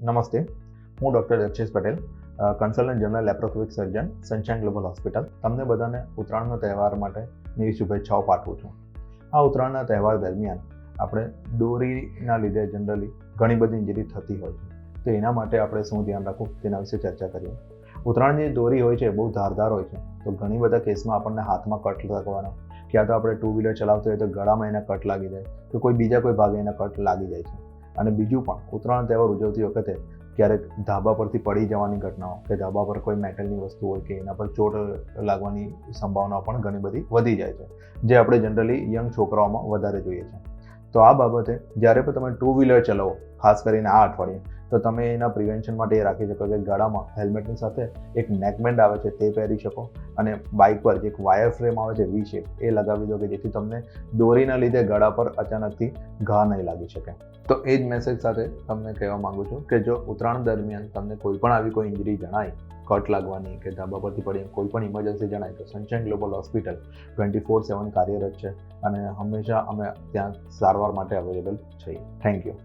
નમસ્તે, હું doctor Dakshesh Patel, consultant general laparoscopic સર્જન, sunshine global hospital. તમને બધાને ઉત્તરાયણનો તહેવાર માટેની શુભેચ્છાઓ પાઠવું છું. આ ઉત્તરાયણના તહેવાર દરમિયાન આપણે દોરીના લીધે જનરલી ઘણી બધી ઇન્જરી થતી હોય છે. તો એના માટે આપણે શું ધ્યાન રાખવું તેના વિશે ચર્ચા કરીએ. ઉત્તરાયણની જે દોરી હોય છે બહુ ધારદાર હોય છે, તો ઘણી બધા કેસમાં આપણને હાથમાં કટ લાગવાનો, ક્યાં તો આપણે 2 વ્હીલર ચલાવતો હોય તો ગળામાં એના કટ લાગી જાય, તો કોઈ બીજા કોઈ ભાગે એના કટ લાગી જાય છે. અને બીજું પણ ઉત્તરાયણ તહેવાર ઉજવતી વખતે ક્યારેક ધાબા પરથી પડી જવાની ઘટનાઓ, કે ધાબા પર કોઈ મેટલની વસ્તુ હોય કે એના પર ચોટ લાગવાની સંભાવનાઓ પણ ઘણી બધી વધી જાય છે, જે આપણે જનરલી યંગ છોકરાઓમાં વધારે જોઈએ છે. તો આ બાબતે જ્યારે પણ તમે 2 વ્હીલર ચલાવો, ખાસ કરીને આ અઠવાડિયે, તો તમે એના પ્રિવેન્શન માટે એ રાખી શકો કે ગળામાં હેલ્મેટની સાથે એક નેકબેન્ડ આવે છે તે પહેરી શકો, અને બાઇક પર જે એક વાયર ફ્રેમ આવે છે વી શેપ, એ લગાવી દો કે જેથી તમને દોરીના લીધે ગળા પર અચાનકથી ઘા નહીં લાગી શકે. તો એ જ મેસેજ સાથે તમને કહેવા માંગુ છું કે જો ઉત્તરાયણ દરમિયાન તમને કોઈ પણ આવી કોઈ ઇન્જરી જણાય, કટ લાગવાની કે ધાબા પરથી પડી કોઈ પણ ઇમરજન્સી જણાય, તો સનશાઇન ગ્લોબલ હોસ્પિટલ 24/7 કાર્યરત છે અને હંમેશા અમે ત્યાં સારવાર માટે અવેલેબલ છીએ. Thank you.